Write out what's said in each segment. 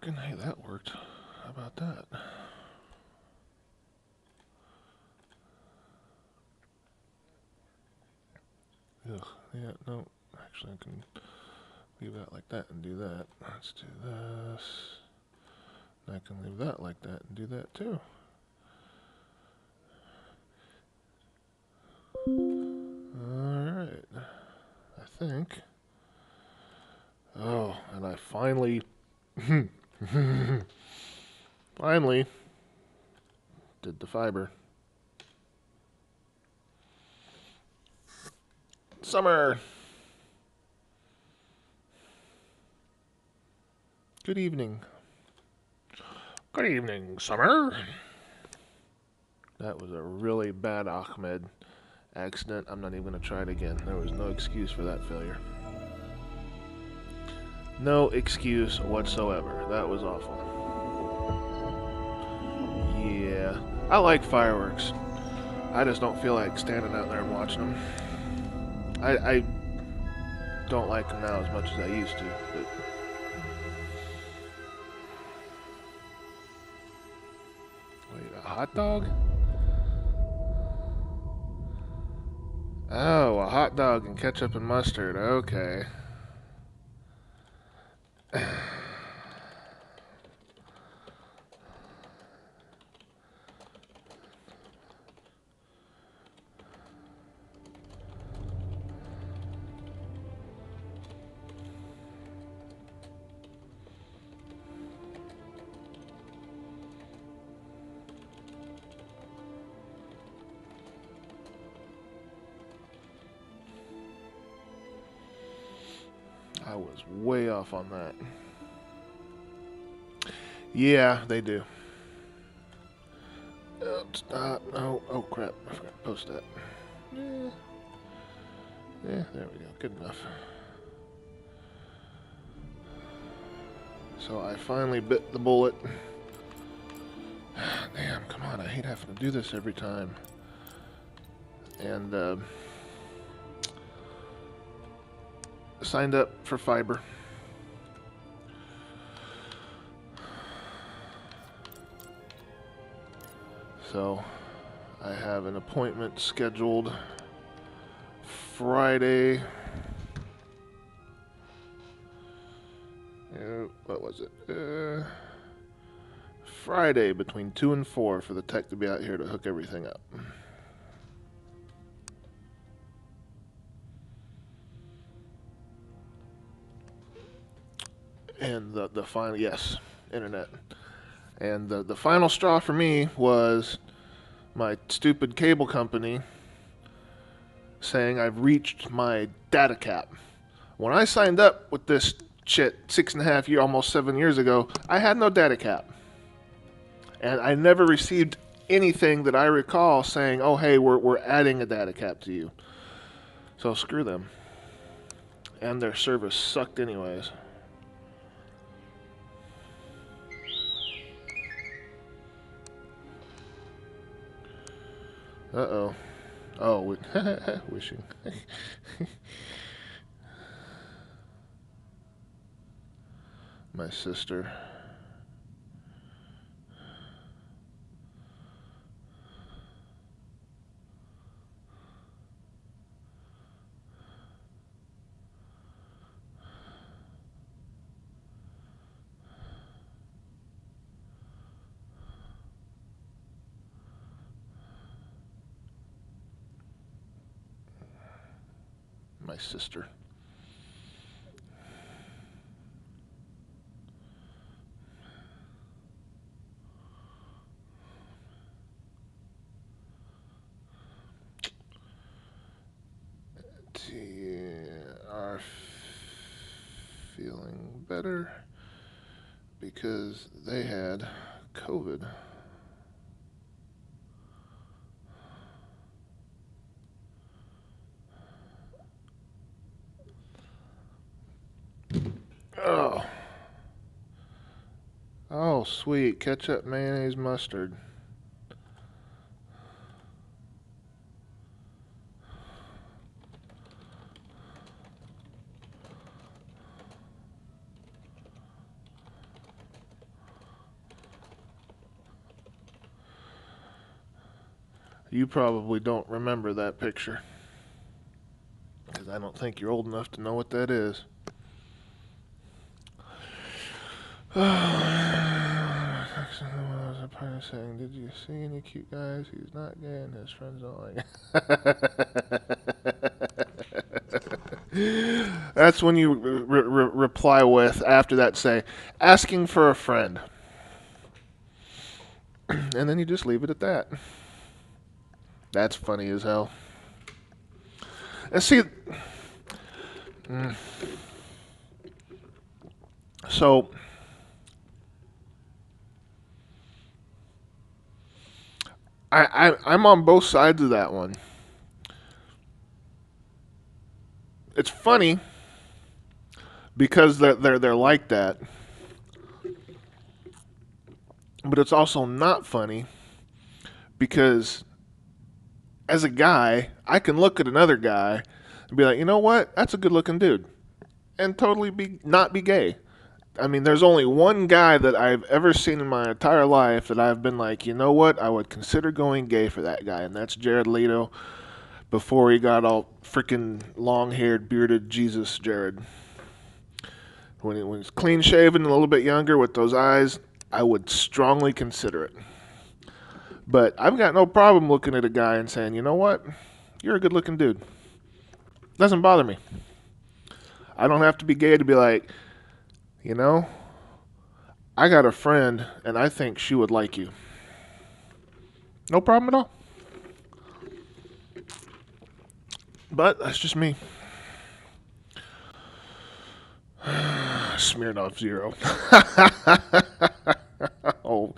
working? Hey, that worked. How about that? Ugh, yeah, no. Actually, I can leave that like that and do that. Let's do this. I can leave that like that and do that too. Alright. I think. Oh, and I finally. finally did the fiber. Summer! Good evening. Good evening, Summer. That was a really bad Ahmed accident. I'm not even going to try it again. There was no excuse for that failure. No excuse whatsoever. That was awful. Yeah. I like fireworks. I just don't feel like standing out there and watching them. I don't like them now as much as I used to. But wait, a hot dog? Oh, a hot dog and ketchup and mustard. Okay. I was way off on that. Yeah, they do. Stop. Oh, oh crap. I forgot to post that. Yeah. Yeah, there we go. Good enough. So I finally bit the bullet. Damn, come on. I hate having to do this every time. And, signed up for fiber. So I have an appointment scheduled Friday. What was it? Friday between 2 and 4 for the tech to be out here to hook everything up. And the final, yes, internet. And the final straw for me was my stupid cable company saying I've reached my data cap. When I signed up with this shit 6.5 years, almost 7 years ago, I had no data cap. And I never received anything that I recall saying, oh, hey, we're adding a data cap to you. So screw them. And their service sucked anyways. Uh-oh. Oh, wishing. My sister. My sister. Are feeling better because they had COVID. Oh. Oh, sweet. Ketchup, mayonnaise, mustard. You probably don't remember that picture because I don't think you're old enough to know what that is. Saying, did you see any cute guys? He's not gay and his friends don't like. That's when you reply with, after that, say, asking for a friend. And then you just leave it at that. That's funny as hell. And see, so I'm on both sides of that one. It's funny because they're like that, but it's also not funny because as a guy, I can look at another guy and be like, you know what? That's a good looking dude, and totally be not be gay. I mean, there's only one guy that I've ever seen in my entire life that I've been like, you know what? I would consider going gay for that guy, and that's Jared Leto before he got all freaking long-haired, bearded Jesus Jared. When he's clean shaven and a little bit younger with those eyes, I would strongly consider it. But I've got no problem looking at a guy and saying, you know what? You're a good looking dude. Doesn't bother me. I don't have to be gay to be like, you know, I got a friend and I think she would like you. No problem at all. But that's just me. Smirnoff Zero. Oh,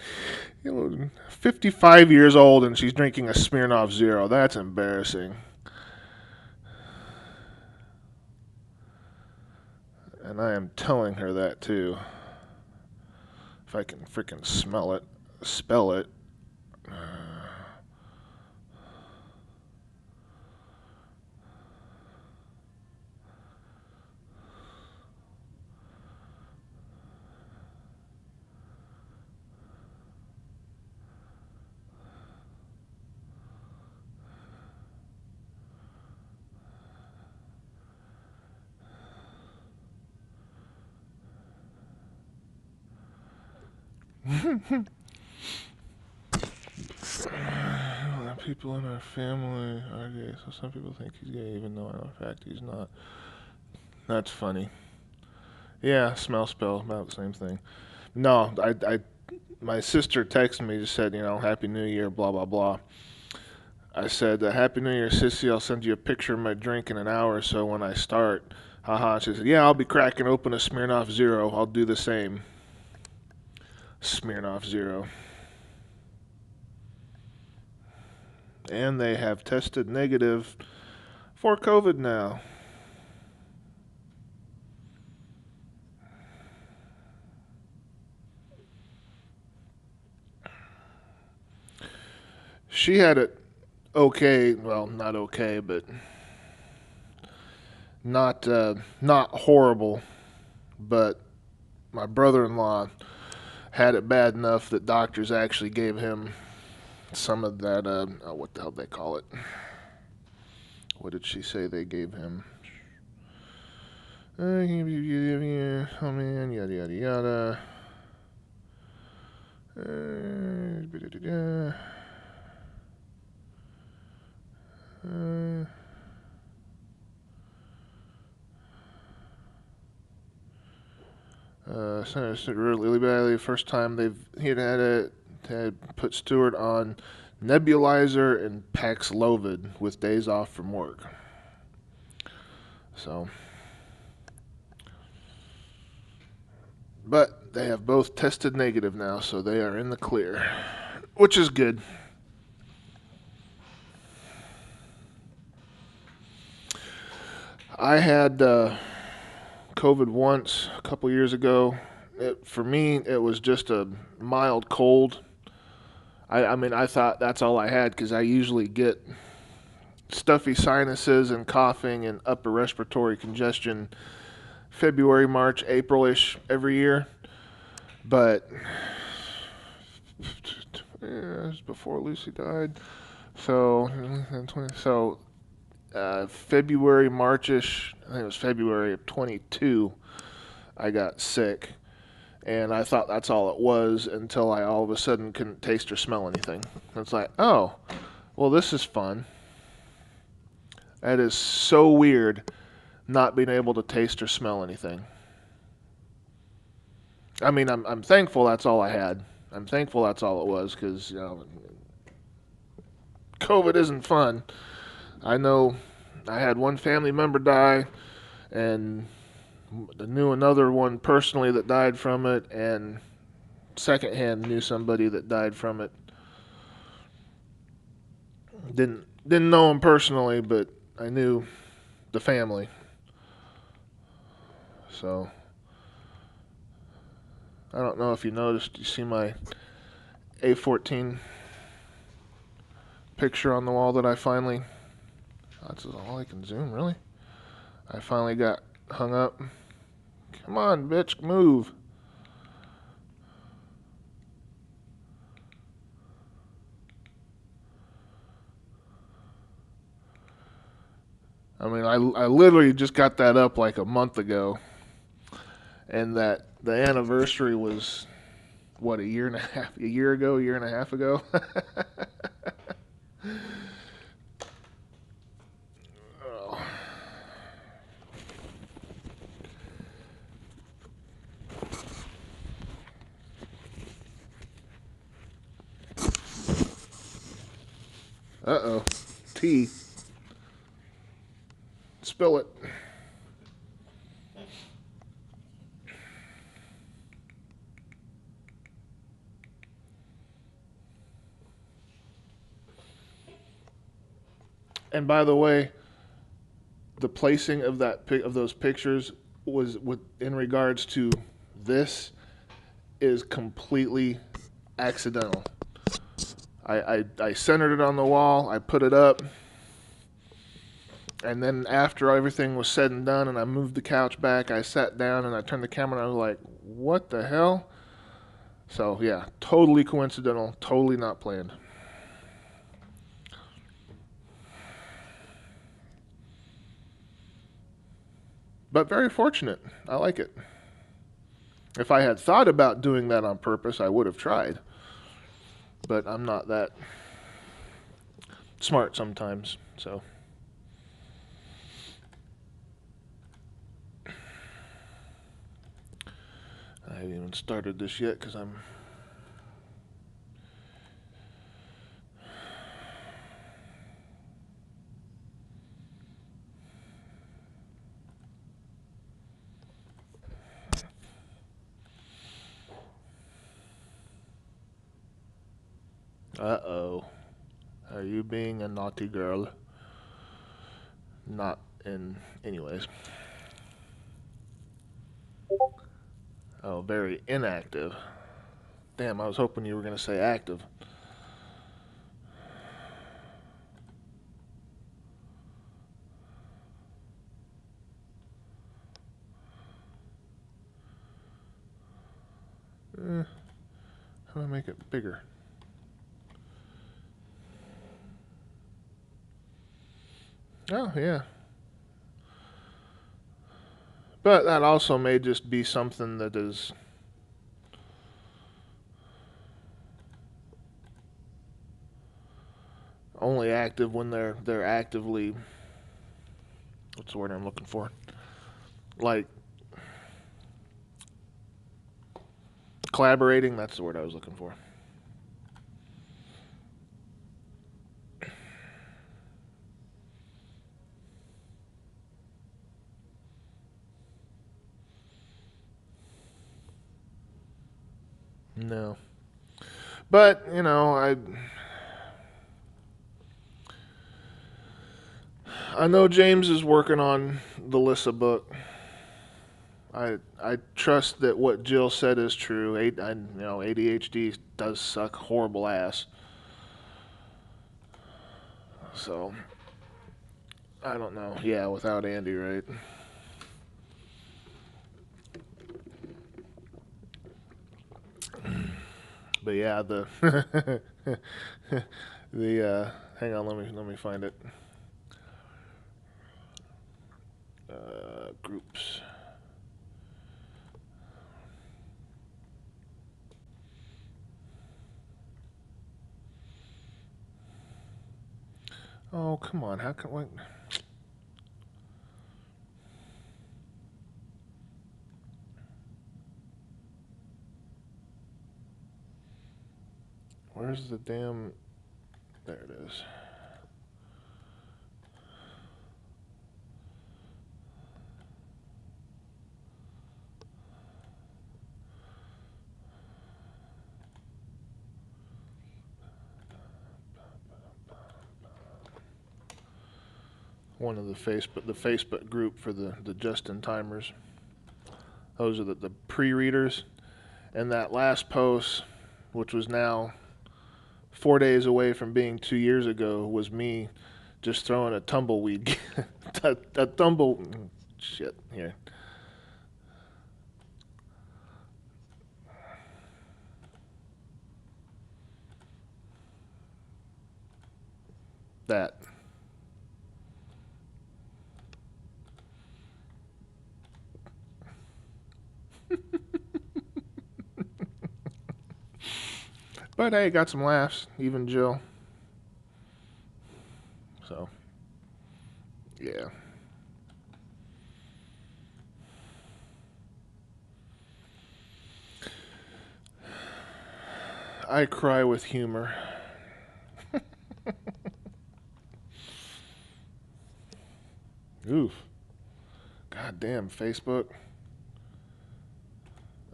55 years old and she's drinking a Smirnoff Zero. That's embarrassing. And I am telling her that too. If I can freaking smell it, spell it. People in our family are gay, so some people think he's gay, even though in fact he's not. That's funny. Yeah, smell, spell, about the same thing. No, my sister texted me, just said, Happy New Year, blah, blah, blah. I said, Happy New Year, sissy. I'll send you a picture of my drink in an hour or so when I start. Haha. She said, yeah, I'll be cracking open a Smirnoff Zero. I'll do the same. Smirnoff Zero. And they have tested negative for COVID now. She had it okay, well, not okay, but not horrible. But my brother-in-law had it bad enough that doctors actually gave him some of that. What the hell they call it? What did she say they gave him? Oh man, yada yada yada. Really badly. First time he had it, had put Stewart on nebulizer and Paxlovid with days off from work. So, but they have both tested negative now, so they are in the clear, which is good. I had COVID once a couple years ago. For me, it was just a mild cold. I mean, I thought that's all I had because I usually get stuffy sinuses and coughing and upper respiratory congestion February, March, April-ish every year. But it was before Lucy died. So, February, Marchish, I think it was February of 22, I got sick. And I thought that's all it was until I all of a sudden couldn't taste or smell anything. It's like, oh, well, this is fun. That is so weird, not being able to taste or smell anything. I mean, I'm thankful that's all I had. I'm thankful that's all it was because, COVID isn't fun. I know I had one family member die, and I knew another one personally that died from it, and secondhand knew somebody that died from it. Didn't know him personally, but I knew the family. So I don't know if you noticed. You see my A14 picture on the wall that I finally. That's all I can zoom, really. I finally got hung up. Come on, bitch, move. I mean, I literally just got that up like a month ago, and that the anniversary was what, a year ago, a year and a half ago. Oh. Uh-oh. Tea. Spill it. And by the way, the placing of those pictures was in regards to this is completely accidental. I centered it on the wall. I put it up. And then after everything was said and done and I moved the couch back, I sat down and I turned the camera and I was like, what the hell? So, yeah, totally coincidental, totally not planned. But very fortunate. I like it. If I had thought about doing that on purpose, I would have tried. But I'm not that smart sometimes, so. I haven't even started this yet because I'm. Uh-oh. Are you being a naughty girl? Not in. Anyways. Oh, very inactive. Damn, I was hoping you were going to say active. How do I make it bigger? Oh, yeah. But that also may just be something that is only active when they're actively, what's the word I'm looking for? Like collaborating, that's the word I was looking for. No. But, I know James is working on the Lissa book. I trust that what Jill said is true. ADHD does suck horrible ass. So I don't know. Yeah, without Andy, right? But yeah, the the hang on, let me find it. Groups. Oh, come on. How can what? Where's the damn? There it is. One of the Facebook group for the Justin timers. Those are the pre-readers. And that last post, which was now 4 days away from being 2 years ago, was me just throwing a tumbleweed, a tumble, shit here. That. But hey, got some laughs, even Jill. So, yeah. I cry with humor. Oof. God damn, Facebook.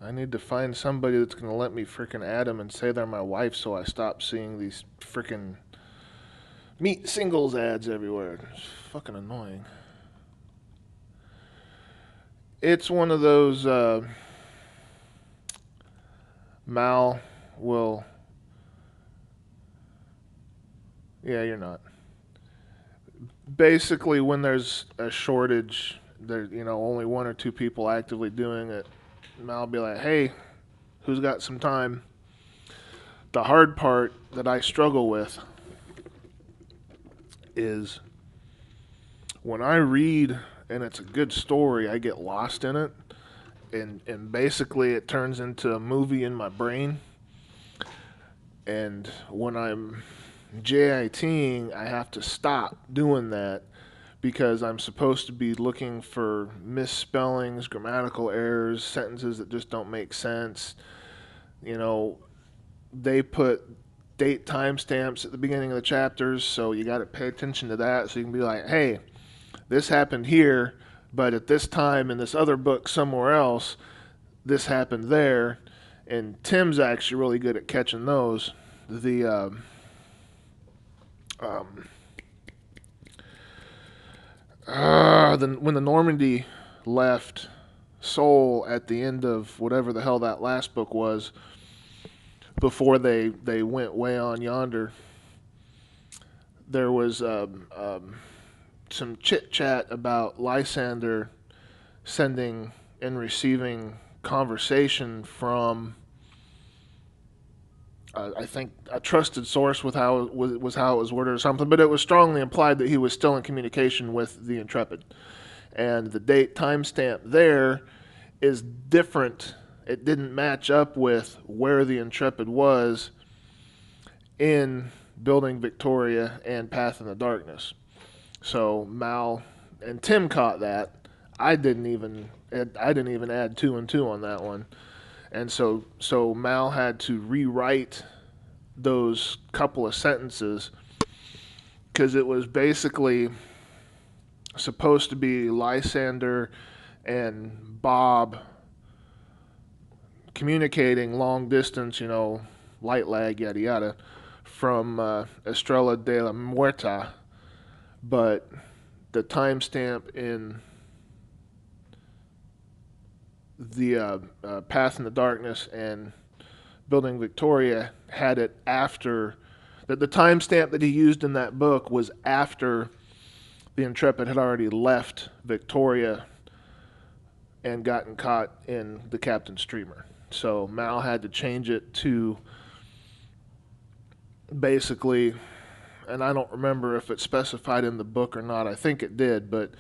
I need to find somebody that's going to let me freaking add them and say they're my wife so I stop seeing these freaking meat singles ads everywhere. It's fucking annoying. It's one of those Mal will. Yeah, you're not. Basically, when there's a shortage, there only one or two people actively doing it. Mal will be like, "Hey, who's got some time?" The hard part that I struggle with is when I read and it's a good story, I get lost in it, and basically it turns into a movie in my brain. And when I'm JITing, I have to stop doing that because I'm supposed to be looking for misspellings, grammatical errors, sentences that just don't make sense. You know, they put date timestamps at the beginning of the chapters, so you got to pay attention to that so you can be like, hey, this happened here, but at this time in this other book somewhere else, this happened there. And Tim's actually really good at catching those. The um, when the Normandy left Seoul at the end of whatever the hell that last book was, before they went way on yonder, there was some chit chat about Lysander sending and receiving conversation from I think a trusted source with how was how it was worded or something, but it was strongly implied that he was still in communication with the Intrepid, and the date timestamp there is different. It didn't match up with where the Intrepid was in Building Victoria and Path in the Darkness. So Mal and Tim caught that. I didn't even add two and two on that one, and so Mal had to rewrite those couple of sentences because it was basically supposed to be Lysander and Bob communicating long distance, light lag, yada yada, from Estrella de la Muerta, but the timestamp in the Path in the Darkness and Building Victoria had it after that. The timestamp that he used in that book was after the Intrepid had already left Victoria and gotten caught in the Captain Streamer. So Mal had to change it to basically, and I don't remember if it specified in the book or not. I think it did, but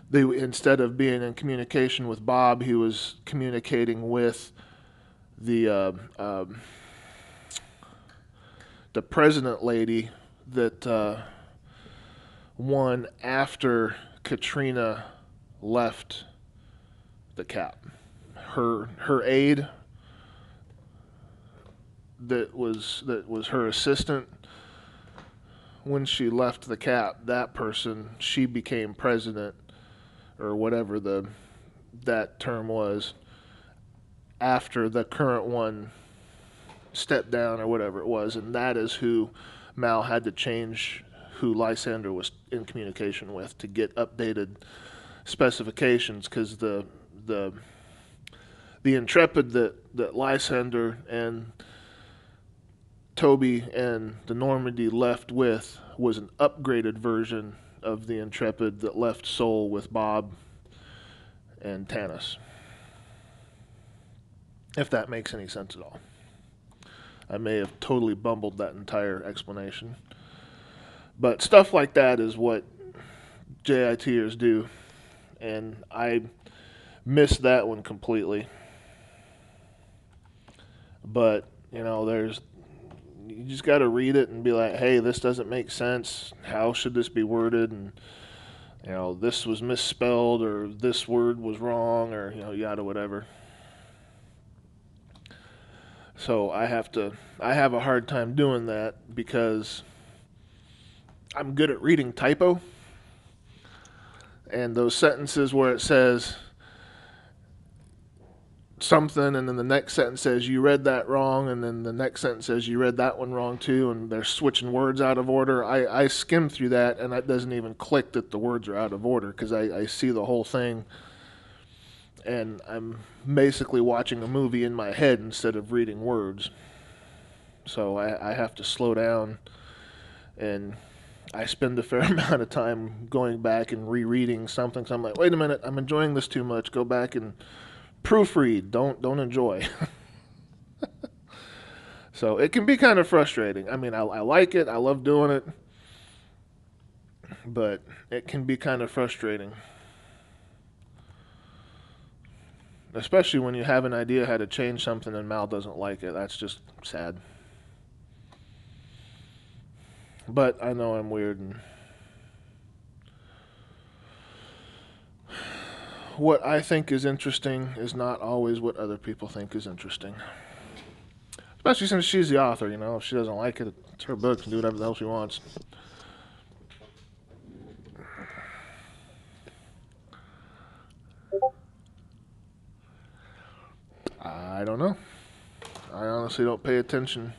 they, instead of being in communication with Bob, he was communicating with the the president lady that won after Katrina left the Cap. Her aide that was her assistant when she left the Cap. That person, she became president or whatever that term was after the current one stepped down or whatever it was, and that is who Mal had to change who Lysander was in communication with to get updated specifications, because the Intrepid that Lysander and Toby and the Normandy left with was an upgraded version of the Intrepid that left Seoul with Bob and Tanis. If that makes any sense at all. I may have totally bumbled that entire explanation. But stuff like that is what JITers do. And I missed that one completely. But, you just got to read it and be like, hey, this doesn't make sense. How should this be worded? And, this was misspelled, or this word was wrong, or, yada, whatever. So I have a hard time doing that because I'm good at reading typo. And those sentences where it says something and then the next sentence says you read that wrong, and then the next sentence says you read that one wrong too, and they're switching words out of order. I skim through that, and that doesn't even click that the words are out of order, because I see the whole thing, and I'm basically watching a movie in my head instead of reading words. So I have to slow down, and I spend a fair amount of time going back and rereading something. So I'm like, wait a minute, I'm enjoying this too much. Go back and proofread. Don't enjoy. So it can be kind of frustrating. I mean, I like it. I love doing it. But it can be kind of frustrating. Especially when you have an idea how to change something and Mal doesn't like it. That's just sad. But I know I'm weird, and what I think is interesting is not always what other people think is interesting. Especially since she's the author, If she doesn't like it, it's her book, and do whatever the hell she wants. I don't know. I honestly don't pay attention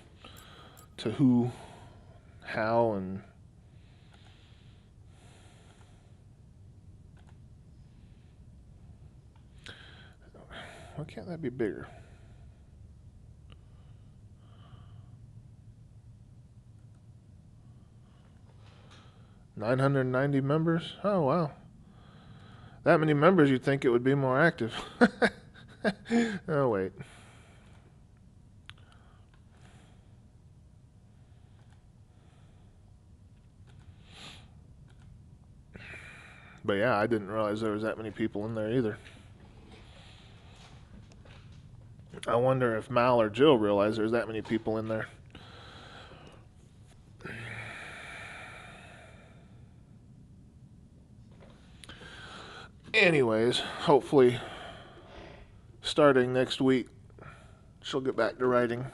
to who, how, and why can't that be bigger? $990 members? Oh, wow. That many members, you'd think it would be more active. Oh, wait. But yeah, I didn't realize there was that many people in there either. I wonder if Mal or Jill realize there's that many people in there. Anyways, hopefully starting next week, she'll get back to writing.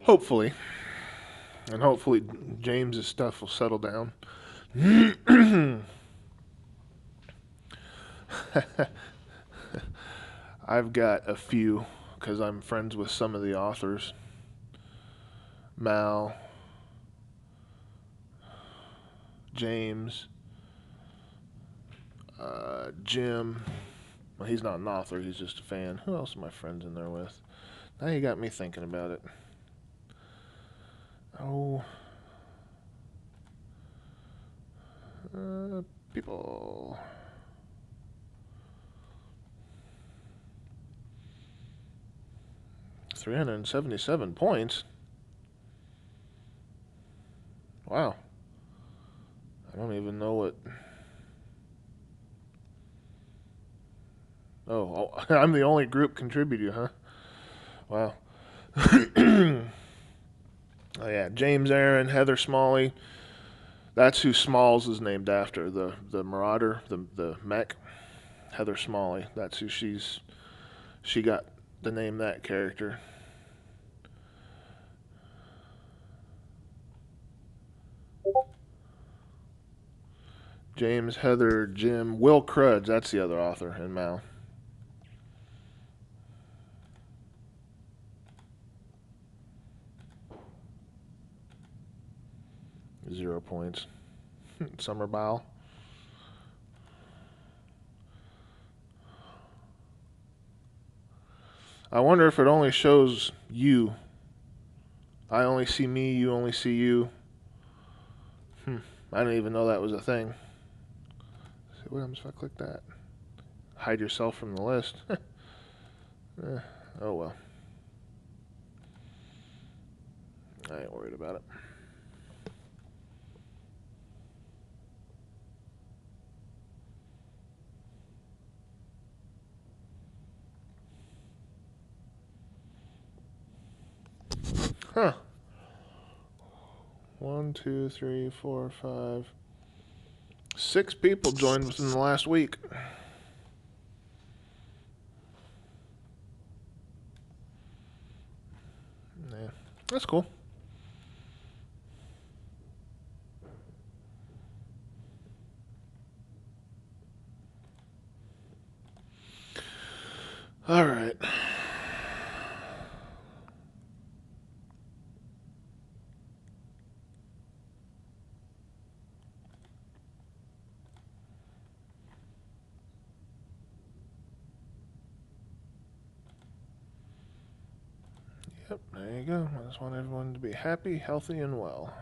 Hopefully. And hopefully James's stuff will settle down. I've got a few, because I'm friends with some of the authors. Mal, James, Jim. Well, he's not an author, he's just a fan. Who else are my friends in there with? Now you got me thinking about it. Oh. People. $377 points. Wow. I don't even know what. Oh, I'm the only group contributor, huh? Wow. Oh yeah, James Aaron, Heather Smalley. That's who Smalls is named after. The Marauder, the mech. Heather Smalley. That's who she got the name that character. James, Heather, Jim, Will Crudds. That's the other author, and Mal. 0 points. Summer Bow. I wonder if it only shows you. I only see me, you only see you. I didn't even know that was a thing. See what happens if I click that? Hide yourself from the list. Oh well. I ain't worried about it. Huh. 1, 2, 3, 4, 5. 6 people joined within the last week. Yeah, that's cool. All right. Yep, there you go. I just want everyone to be happy, healthy, and well.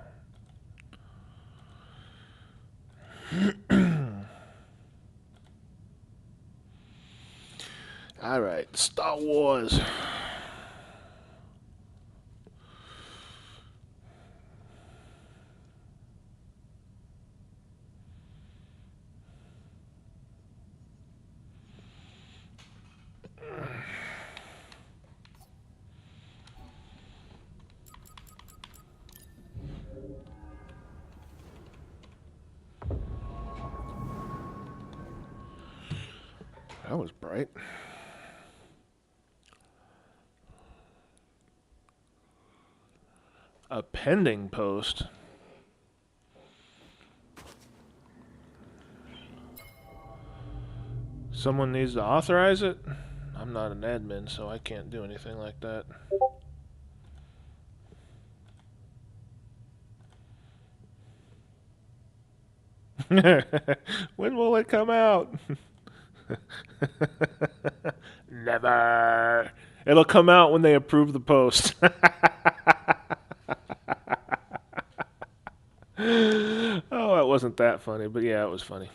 All right, Star Wars. That was bright. A pending post. Someone needs to authorize it? I'm not an admin, so I can't do anything like that. When will it come out? Never. It'll come out when they approve the post. Oh, it wasn't that funny, but yeah, it was funny.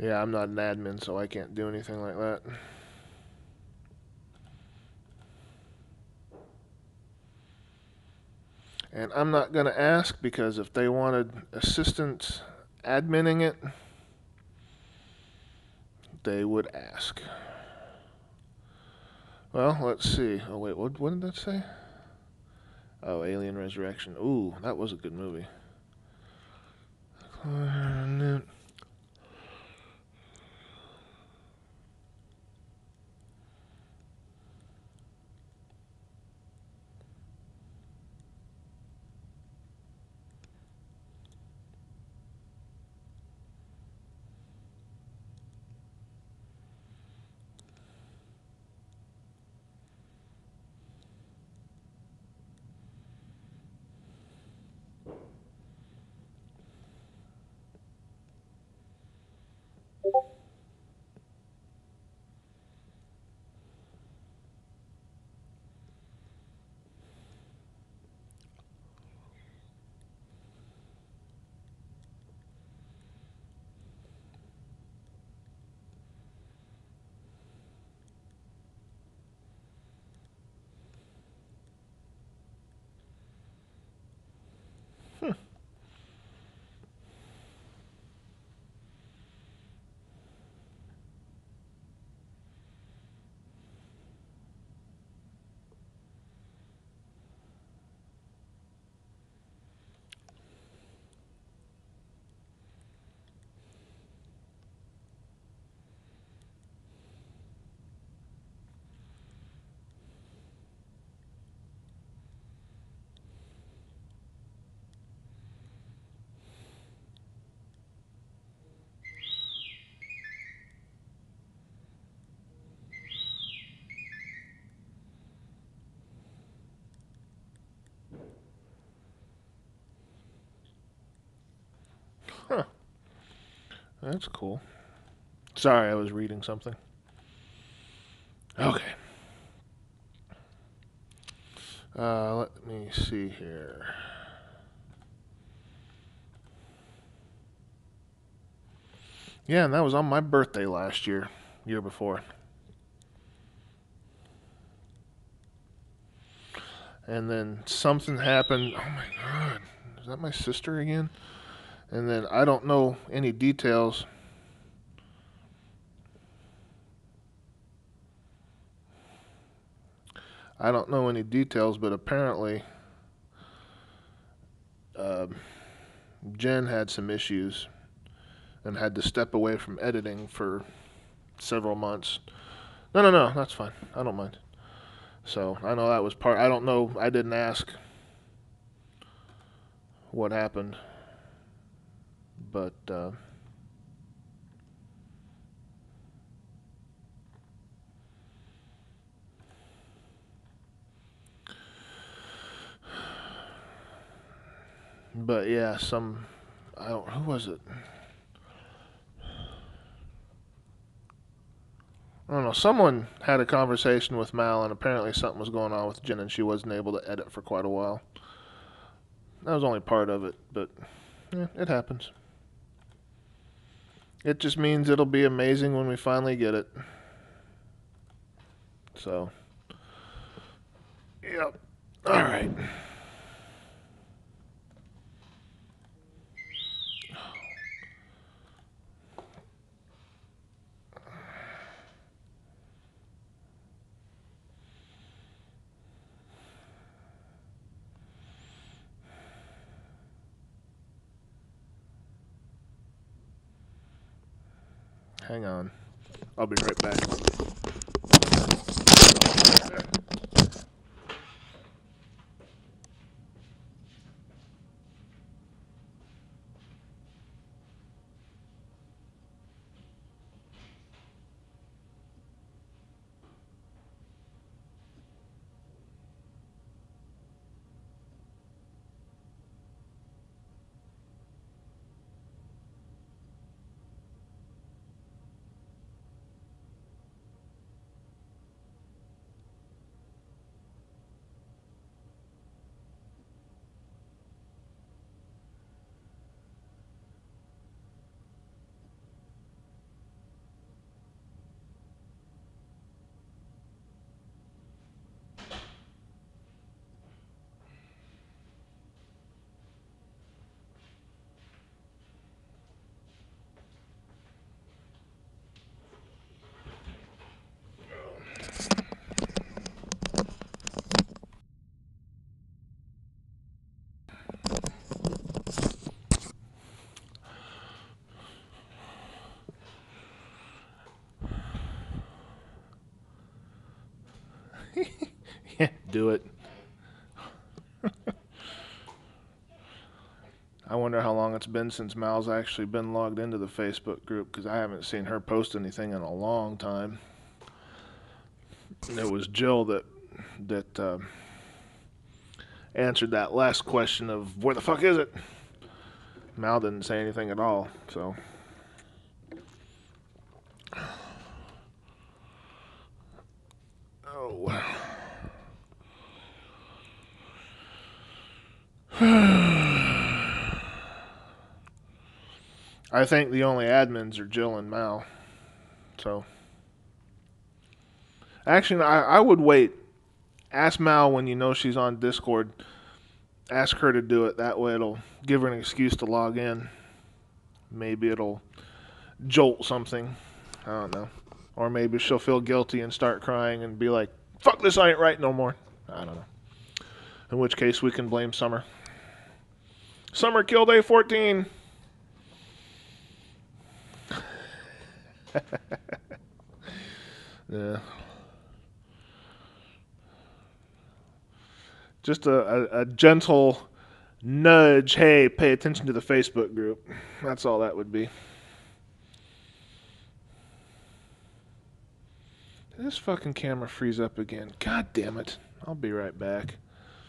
Yeah, I'm not an admin, so I can't do anything like that. And I'm not going to ask because if they wanted assistants adminning it, they would ask. Well, let's see. Oh, wait, what did that say? Oh, Alien Resurrection. Ooh, that was a good movie. Huh. That's cool. Sorry, I was reading something. Okay. Let me see here. Yeah, and that was on my birthday last year before. And then something happened. Oh my god. Is that my sister again? And then I don't know any details. I don't know any details, but apparently uh, Jen had some issues and had to step away from editing for several months. No, no, no, that's fine. I don't mind. So I know that was part. I don't know. I didn't ask what happened, but yeah, some. I don't. Who was it? I don't know. Someone had a conversation with Mal, and apparently something was going on with Jen, and she wasn't able to edit for quite a while. That was only part of it, but yeah, it happens. It just means it'll be amazing when we finally get it. So, yep. All right. Hang on. I'll be right back. Yeah, do it. I wonder how long it's been since Mal's actually been logged into the Facebook group because I haven't seen her post anything in a long time. And it was Jill that answered that last question of where the fuck is it. Mal didn't say anything at all, so. Oh wow. I think the only admins are Jill and Mal. So, actually, I would wait. Ask Mal when you know she's on Discord. Ask her to do it. That way, it'll give her an excuse to log in. Maybe it'll jolt something. I don't know. Or maybe she'll feel guilty and start crying and be like, fuck this, I ain't right no more. I don't know. In which case, we can blame Summer. Summer killed A14. Yeah. Just a gentle nudge. Hey, pay attention to the Facebook group. That's all that would be. Did this fucking camera freeze up again? God damn it. I'll be right back.